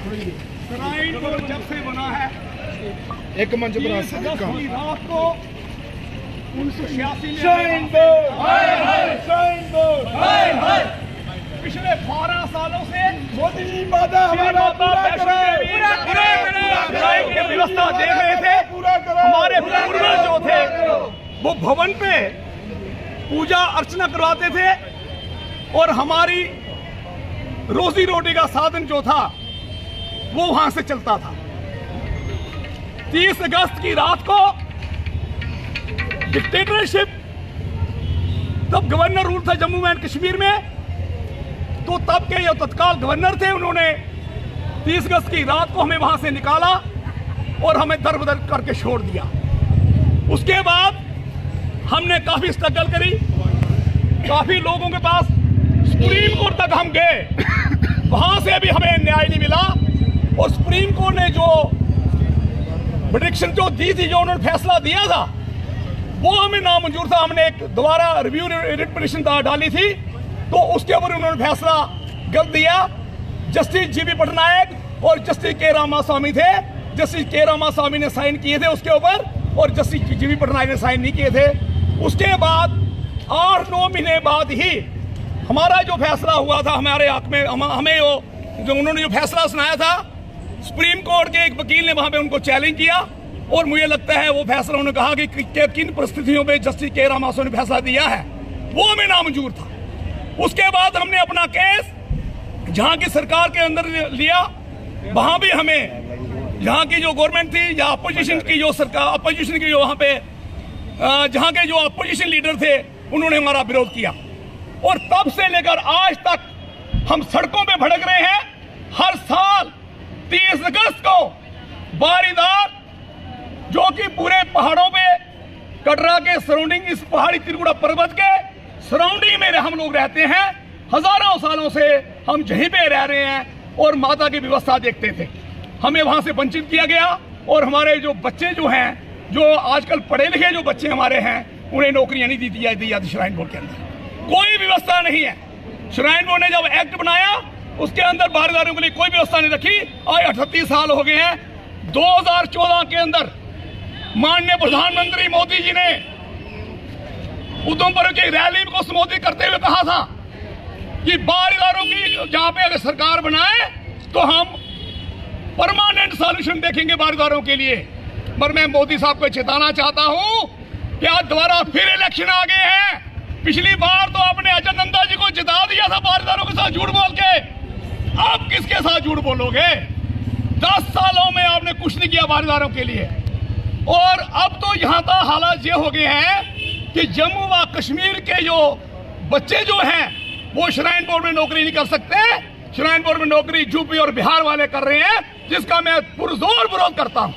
Shrine board जब से बना है एक मंच पर रात को 1986 में पिछले 12 सालों से मोदी जी वादा हमारा पूरा की व्यवस्था देख रहे थे। हमारे पूर्वज जो थे वो भवन पे पूजा अर्चना करवाते थे और हमारी रोजी रोटी का साधन जो था वो वहां से चलता था। 30 अगस्त की रात को डिक्टेटरशिप, तब गवर्नर रूल था जम्मू एंड कश्मीर में, तो तब के जो तत्काल गवर्नर थे उन्होंने 30 अगस्त की रात को हमें वहां से निकाला और हमें दर बदर करके छोड़ दिया। उसके बाद हमने काफी स्ट्रगल करी, काफी लोगों के पास सुप्रीम कोर्ट तक हम गए, वहां से भी हमें न्याय नहीं मिला। और सुप्रीम कोर्ट ने जो प्रेडिक्शन जो दी थी, जो उन्होंने फैसला दिया था, वो हमें नामंजूर था। हमने एक दोबारा रिव्यू रिट पिटीशन डाली थी, तो उसके ऊपर उन्होंने फैसला गलत दिया। जस्टिस जीबी पटनायक और जस्टिस के रामास्वामी थे, जस्टिस के रामास्वामी ने साइन किए थे उसके ऊपर और जस्टिस जीबी पटनायक ने साइन नहीं किए थे। उसके बाद 8-9 महीने बाद ही हमारा जो फैसला हुआ था हमारे हक में, हमें वो जो उन्होंने जो फैसला सुनाया था, सुप्रीम कोर्ट के एक वकील ने वहां पे उनको चैलेंज किया और मुझे लगता है वो फैसला उन्होंने कहा कि किन परिस्थितियों में जस्टिस के रामास्वामी ने फैसला दिया है वो हमें नामंजूर था। उसके बाद हमने अपना केस जहां की सरकार के अंदर लिया, वहां भी हमें यहाँ की जो गवर्नमेंट थी या अपोजिशन की जो सरकार, अपोजिशन की जो वहां पे जहां के जो अपोजिशन लीडर थे उन्होंने हमारा विरोध किया और तब से लेकर आज तक हम सड़कों पे भड़क रहे हैं। हर साल 30 अगस्त को बारीदार, जो कि पूरे पहाड़ों पे कटरा के सराउंडिंग, इस पहाड़ी त्रिकुटा पर्वत के सराउंडिंग में हम लोग रहते हैं, हजारों सालों से हम यहीं पे रह रहे हैं और माता की व्यवस्था देखते थे। हमें वहां से वंचित किया गया और हमारे जो बच्चे जो हैं, जो आजकल पढ़े लिखे जो बच्चे हमारे हैं, उन्हें नौकरियां नहीं दी जाती श्राइन बोर्ड के अंदर। कोई व्यवस्था नहीं है। श्राइन बोर्ड ने जब एक्ट बनाया उसके अंदर बारीदारों के लिए कोई व्यवस्था नहीं रखी। आज 38 साल हो गए हैं। 2014 के अंदर माननीय प्रधानमंत्री मोदी जी ने उधमपुर की रैली को संबोधित करते हुए कहा था कि बारीदारों की जहां पे अगर सरकार बनाए तो हम परमानेंट सॉल्यूशन देखेंगे बारीदारों के लिए। पर मैं मोदी साहब को चेताना चाहता हूं कि आज दोबारा फिर इलेक्शन आ गए हैं। पिछली बार तो आपने अजय नंदा जी को जिता दिया था बारीदारों के साथ झूठ बोल के, अब किसके साथ झूठ बोलोगे? 10 सालों में आपने कुछ नहीं किया बारीदारों के लिए। और अब तो यहाँ तक हालात ये हो गए हैं कि जम्मू व कश्मीर के जो बच्चे जो हैं वो श्राइन बोर्ड में नौकरी नहीं कर सकते। श्राइन बोर्ड में नौकरी यूपी और बिहार वाले कर रहे हैं, जिसका मैं पुरजोर विरोध करता हूँ।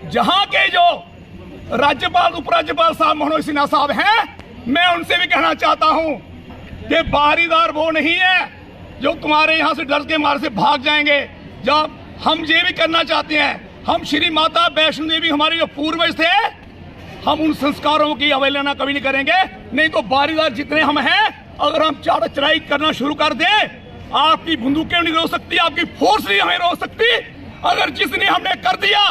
जहां के जो राज्यपाल उपराज्यपाल साहब मनोज सिन्हा साहब हैं, मैं उनसे भी कहना चाहता हूं कि बारीदार वो नहीं है जो तुम्हारे यहां से डर के मारे से भाग जाएंगे। जब हम ये भी करना चाहते हैं, हम श्री माता वैष्णो देवी हमारे जो पूर्वज थे, हम उन संस्कारों की अवहेलना कभी नहीं करेंगे। नहीं तो बारीदार जितने हम हैं, अगर हम चारा चराई करना शुरू कर दें, आपकी बंदूकें नहीं रोक सकती, आपकी फोर्स नहीं हमें रोक सकती। अगर जिसने हमने कर दिया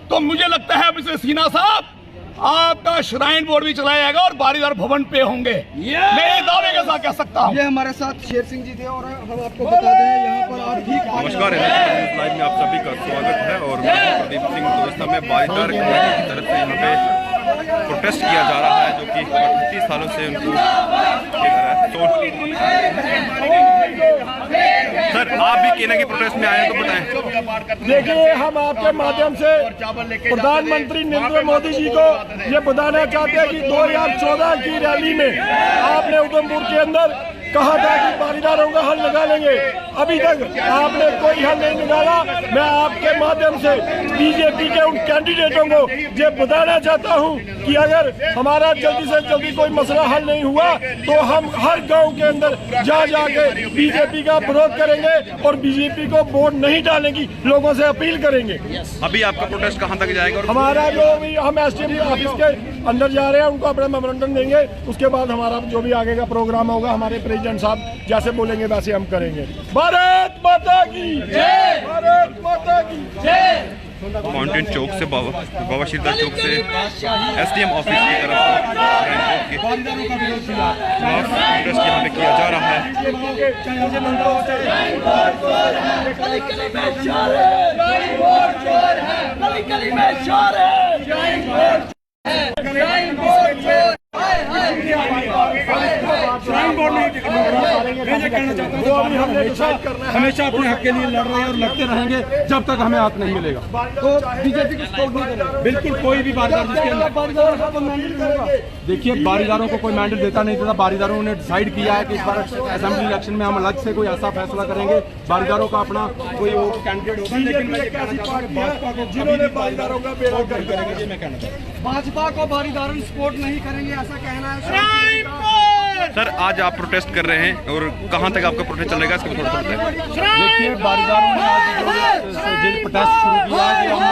तो मुझे लगता है मिस्टर सिन्हा साहब, आपका श्राइन बोर्ड भी चलाया जाएगा और बारीदार भवन पे होंगे। मैं ये दावे के साथ कह सकता हूँ। ये हमारे साथ शेर सिंह जी थे और हम आपको बता दें यहाँ पर आप ठीक। नमस्कार, लाइव में आप सभी का स्वागत है और मैं प्रदीप सिंह। तो इस समय बारीदार कमेटी की तरफ से यहाँ पे प्रोटेस्ट किया जा रहा है, जो कि 38 सालों से उनको सर आप भी केना के प्रोटेस्ट में आए हैं तो बताएं। देखिए, हम आपके माध्यम से प्रधानमंत्री नरेंद्र मोदी जी को ये बताना चाहते हैं कि 2014 की रैली में आपने उधमपुर के अंदर कहा था कि बारीदारों का हल निकालेंगे, अभी तक आपने कोई हल नहीं निकाला। मैं आपके माध्यम से बीजेपी के उन कैंडिडेटों को ये बताना चाहता हूं कि अगर हमारा जल्दी से जल्दी कोई मसला हल नहीं हुआ तो हम हर गांव के अंदर जा जाके बीजेपी का विरोध करेंगे और बीजेपी को वोट नहीं डालेंगे, लोगों से अपील करेंगे। अभी आपका प्रोटेस्ट कहाँ तक जाएगा? हमारा जो भी हम एसडीएम ऑफिस के अंदर जा रहे हैं, उनको अपना मेमोरेंडम देंगे, उसके बाद हमारा जो भी आगे का प्रोग्राम होगा हमारे प्रेसिडेंट साहब जैसे बोलेंगे वैसे हम करेंगे। भारत माता की जय, भारत माता की जय। माउंटेन चौक से बाबा शीरदा चौक से एसडीएम ऑफिस की तरफ प्रोटेस्ट यहाँ पे किया जा रहा है। हमेशा अपने हक के लिए लड़ रहे हैं और लड़ते रहेंगे जब तक हमें हक नहीं मिलेगा। तो बीजेपी को सपोर्ट नहीं करेगा बिल्कुल कोई भी बारीदार जिसके अंदर। देखिए, बारीदारों को कोई मैंडेट देता नहीं था। बारीदारों ने डिसाइड किया है कि इस बार असेंबली इलेक्शन में हम अलग से कोई ऐसा फैसला करेंगे। बारीदारों का अपना कोई वो कैंडिडेट होगा, लेकिन मैं कहना चाहता हूं भाजपा को जिन्होंने बारीदारों का बेड़ा गर्क करेंगे, ये मैं कहना चाहता हूं। भाजपा को बारीदार सपोर्ट नहीं करेंगे ऐसा कहना है। सर, आज आप प्रोटेस्ट कर रहे हैं और कहां तक आपका प्रोटेस्ट चलेगा, इसको थोड़ा सा बताएं। देखिए, बारीदारों ने आज प्रोटेस्ट शुरू किया है कि हम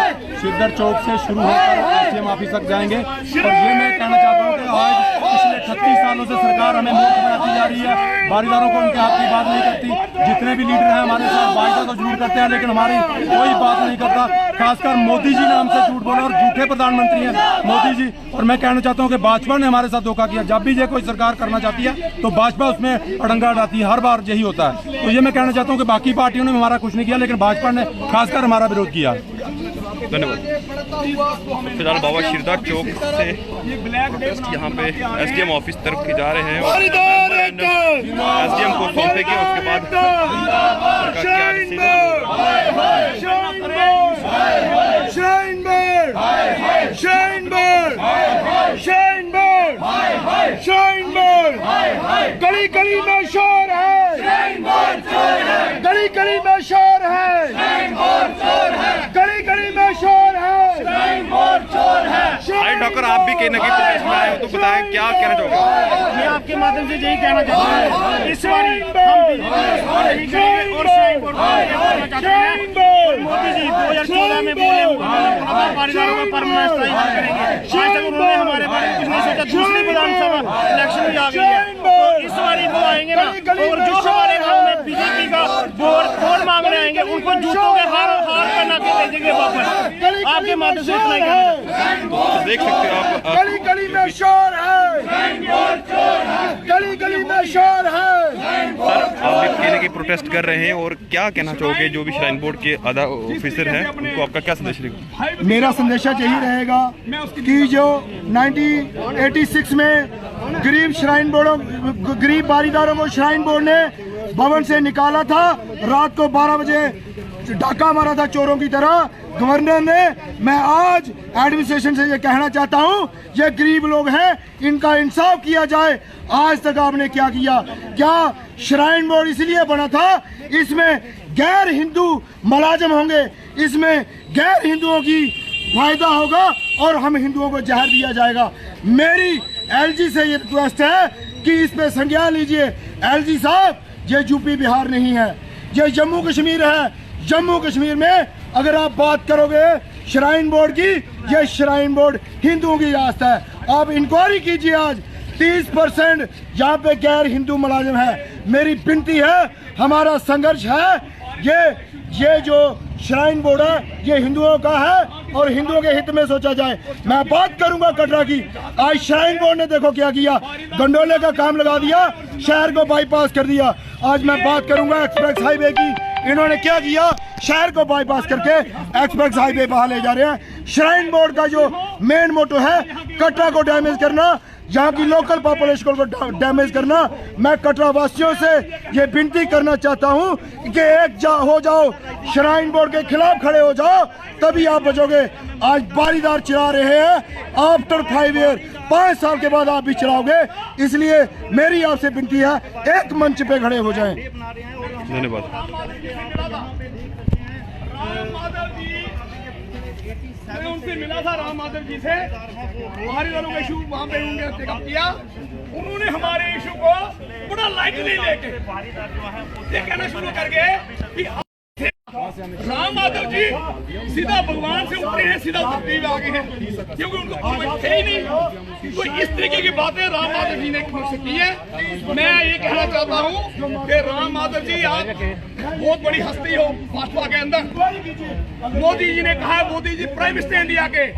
शिरदर चौक से शुरू होकर एसडीएम ऑफिस तक जाएंगे। और ये मैं कहना चाहता हूँ कि आज पिछले 36 सालों से सरकार हमें मूर्ख बनाती जा रही है। बारीदारों को उनके हक की बात नहीं करती। जितने भी लीडर हैं हमारे साथ वायदा तो जरूर करते हैं, लेकिन हमारी कोई बात नहीं करता। खासकर मोदी जी ने हमसे झूठ बोला और झूठे प्रधानमंत्री हैं मोदी जी। और मैं कहना चाहता हूँ कि भाजपा ने हमारे साथ धोखा किया। जब भी ये कोई सरकार करना चाहती है तो भाजपा उसमें अड़ंगा डालती है, हर बार यही होता है। तो ये मैं कहना चाहता हूँ कि बाकी पार्टियों ने हमारा कुछ नहीं किया, लेकिन भाजपा ने खासकर हमारा विरोध किया। धन्यवाद। फिलहाल बाबा शीरदा चौक से यहाँ पे एसडीएम ऑफिस तरफ की जा रहे हैं और एसडीएम को सौंपेंगे। उसके बाद गली गली में शोर है, गली गली में शोर है, गली गली में शोर है। अरे डॉक्टर, आप भी कहीं ना कहीं प्रोटेस्ट में आए हो, तो बताएं क्या कहना चाहोगे? मैं आपके माध्यम से यही कहना चाहता हूँ, इस बार मोदी जी 2014 में बोले बारीदारों का परमानेंट स्थायी हल करेंगे। आज तक उन्होंने हमारे बारे में कुछ नहीं सोचा। दूसरी विधानसभा इलेक्शन भी आ गई है, तो इस बार वो आएंगे ना, और जो हमारे गाँव में बीजेपी का वोट मांगने आएंगे उनको जूतों के हार पहना के भेजेंगे वापस। आपके माध्यम से इतना ही कहना। देख सकते हो आप, गली गली में शोर है, गली गली में शोर है। सर, आप भी कहीं ना कहीं प्रोटेस्ट कर रहे हैं और क्या कहना चाहोगे? जो भी श्राइन बोर्ड के आधा ऑफिसर हैं उनको आपका क्या संदेश रहेगा? मेरा संदेशा यही रहेगा कि जो 1986 में गरीब बारीदारों को श्राइन बोर्ड ने भवन से निकाला था, रात को 12 बजे डाका मारा था चोरों की तरह गवर्नर ने। मैं आज एडमिनिस्ट्रेशन से ये कहना चाहता हूँ, ये गरीब लोग हैं, इनका इंसाफ किया जाए। आज तक आपने क्या किया? क्या श्राइन बोर्ड इसलिए बना था इसमें गैर हिंदू मुलाजिम होंगे, इसमें गैर हिंदुओं की फायदा होगा और हम हिंदुओं को जहर दिया जाएगा। मेरी एलजी से ये रिक्वेस्ट है कि इस पे संज्ञान लीजिए। एलजी साहब, ये यूपी बिहार नहीं है, ये जम्मू कश्मीर है। जम्मू कश्मीर में अगर आप बात करोगे श्राइन बोर्ड की, ये श्राइन बोर्ड हिंदुओं की रास्ता है। आप इंक्वायरी कीजिए। आज 30% यहाँ पे गैर हिंदू मुलाजिम है। मेरी विनती है, हमारा संघर्ष है, ये जो श्राइन बोर्ड है ये हिंदुओं का है और हिंदुओं के हित में सोचा जाए। मैं बात करूंगा कटरा की। आज श्राइन बोर्ड ने देखो क्या किया, गंडोले का काम लगा दिया, शहर को बाईपास कर दिया। आज मैं बात करूंगा एक्सप्रेस हाईवे की, इन्होंने क्या किया, शहर को बाईपास करके एक्सप्रेस हाईवे बाहर ले जा रहे हैं। श्राइन बोर्ड का जो मेन मोटो है कटरा को डैमेज करना, यहाँ की लोकल पॉपुलेशन को डैमेज करना। मैं कटरा वासियों से ये विनती करना चाहता हूँ कि हो जाओ, श्राइन बोर्ड के खिलाफ खड़े हो जाओ, तभी आप बचोगे। आज बारीदार चला रहे हैं, आफ्टर 5 ईयर 5 साल के बाद आप भी चलाओगे। इसलिए मेरी आपसे विनती है, एक मंच पे खड़े हो जाएं। धन्यवाद। मैं उनसे मिला था, राम माधव जी से, हमारे वालों का इशू वहाँ पे उन्होंने टेकअप किया। उन्होंने हमारे इशू को बड़ा लाइटली लेके ये कहना शुरू कर गए कि राम माधव जी सीधा भगवान से उतरे हैं, सीधा धरती में आ गए हैं, क्योंकि उनको समझ थे ही नहीं। तो इस तरीके की बातें राम माधव जी ने मुझसे की है। मैं ये कहना चाहता हूँ कि राम माधव जी आप बहुत बड़ी हस्ती हो भाजपा के अंदर। मोदी जी ने कहा, Modi ji prime minister India के,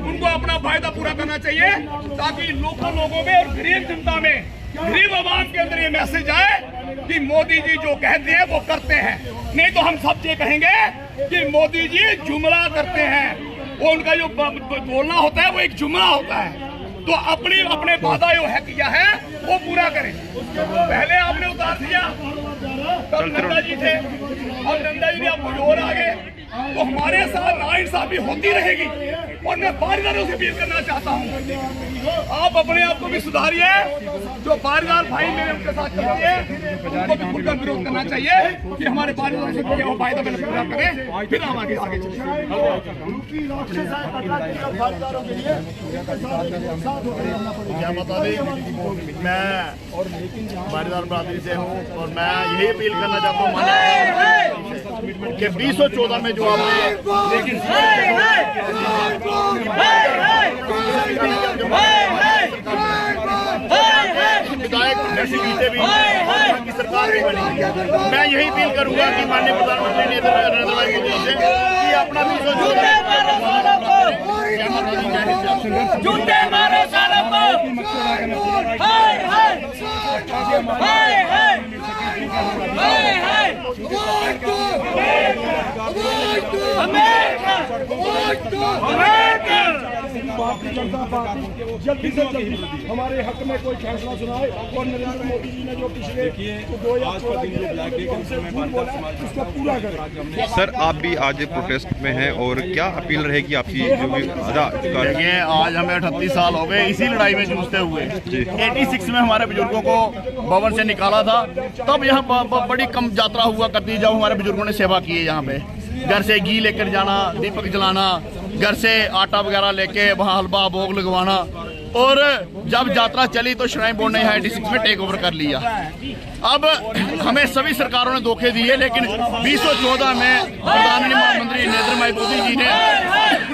उनको अपना फायदा पूरा करना चाहिए ताकि लोगों में और गरीब जनता में, गरीब आवाम के अंदर ये मैसेज आए कि मोदी जी जो कहते हैं वो करते हैं। नहीं तो हम सब ये कहेंगे कि मोदी जी जुमला करते हैं, वो उनका जो बोलना होता है वो एक जुमला होता है। तो अपने वादा जो है किया है वो पूरा करें। पहले आपने उतार दिया, तब नंदा जी थे, अब नंदा जी ने आपको और आगे, तो हमारे साथ नाइंसाफी होती रहेगी। और मैं बारीदारों से अपील करना चाहता हूँ, आप अपने आप को भी सुधारिए। जो बारीदार भाई मेरे उनके साथ चलते हैं उनको भी खुलकर विरोध करना चाहिए कि हमारे बारीदारों से कोई वो फायदा मैंने पूरा करें, फिर हम आगे चलें। क्या बता दें, मैं बारीदार बरादरी से हूँ और मैं यही अपील करना चाहता हूँ कि 2014 में जो आपने विधायक नरसिंह जीते भी की सरकार भी बनी, मैं यही अपील करूंगा कि माननीय प्रधानमंत्री नरेंद्र भाई मोदी से कि अपना जल्दी से जल्दी हमारे हक में कोई फैसला सुनाए। और नरेंद्र मोदी जी ने जो पिछले 2014 उसको पूरा करें। सर, आप भी आज प्रोटेस्ट में हैं और क्या अपील रहेगी आपकी? जो भी देखिए, आज हमें 38 साल हो गए इसी लड़ाई में जूझते हुए। 86 में हमारे बुजुर्गों को भवन से निकाला था, तब यहाँ बड़ी कम यात्रा हुआ करती, जब हमारे बुजुर्गों ने सेवा की है। यहाँ पे घर से घी लेकर जाना, दीपक जलाना, घर से आटा वगैरह लेके वहाँ हलवा भोग लगवाना। और जब यात्रा चली तो श्राइन बोर्ड ने यहाँ 86 में टेक ओवर कर लिया। अब हमें सभी सरकारों ने धोखे दिए, लेकिन 2014 में प्रधानमंत्री नरेंद्र भाई मोदी जी ने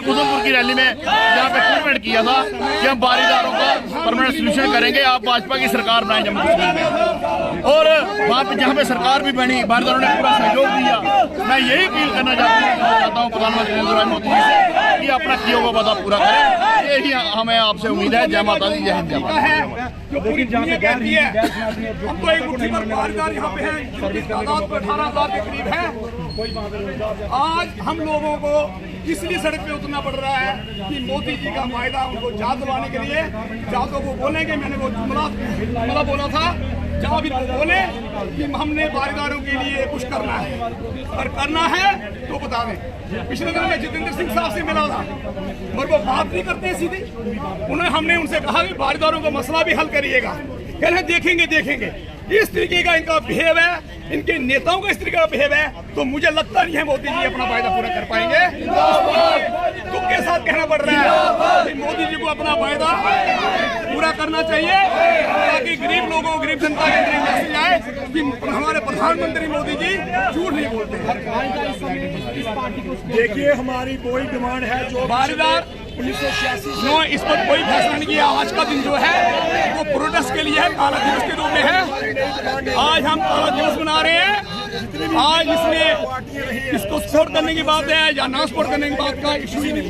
उधमपुर की रैली में यहाँ पे कमिटमेंट किया था कि हम बारीदारों का परमानेंट सोल्यूशन करेंगे, आप भाजपा की सरकार बनाए जम्मू कश्मीर में। और वहाँ पे जहाँ पे सरकार भी बनी, बारीदारों ने पूरा सहयोग दिया। मैं यही अपील करना चाहता हूँ प्रधानमंत्री नरेंद्र भाई मोदी जी से कि अपना किया हुआ वादा पूरा करें। यही हमें आपसे उम्मीद है। जय माता दी, जय हिंद, जय भारत। जो पूरी दुनिया कहती है, हम तो एक मुट्ठी भर बारीदार यहाँ पे हैं, जिनकी तादाद 18,000 के करीब है। आज हम लोगों को इसलिए सड़क पे उतरना पड़ रहा है कि मोदी जी का फायदा उनको याद दिलाने के लिए। जातो को बोलेंगे, मैंने वो जुमला बोला था, जहाँ भी बोले कि हमने बारीदारों के लिए कुछ करना है, और करना है तो बता दें। पिछले दिन में जितेंद्र सिंह साहब से मिला था और वो बात नहीं करते सीधी। हमने उनसे कहा कि बारीदारों का मसला भी हल करिएगा, कह रहे देखेंगे। इस तरीके का इनका बिहेव है, इनके नेताओं का इस तरीके का बिहेव है, तो मुझे लगता नहीं है मोदी जी अपना फायदा पूरा कर पाएंगे। दुख के साथ कहना पड़ रहा है कि मोदी जी को अपना फायदा पूरा करना चाहिए, ताकि गरीब लोगों, गरीब जनता के अंदर मैसेज आए कि हमारे प्रधानमंत्री मोदी जी झूठ नहीं बोलते। देखिए, हमारी कोई डिमांड है जो बारीदार 1986 इस पर कोई फैसला नहीं किया। आज का दिन जो है वो प्रोटेस्ट के लिए है, काला दिवस के रूप में है। आज हम काला दिवस मना रहे हैं आज इसमें इसको सपोर्ट करने की बात है या ना सपोर्ट करने की बात का इशू ही नहीं।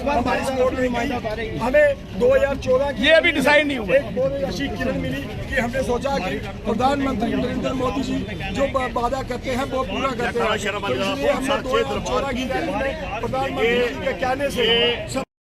हमारी सपोर्ट नहीं की। हमें 2014 की ये अभी डिसाइड नहीं हुआ। एक बहुत अच्छी किरण मिली कि हमने सोचा कि प्रधानमंत्री नरेंद्र मोदी जी जो वादा करते हैं वो पूरा करते हैं। तो इसलिए हमने 2014 की रैली में प्रधानमंत्री के कहने से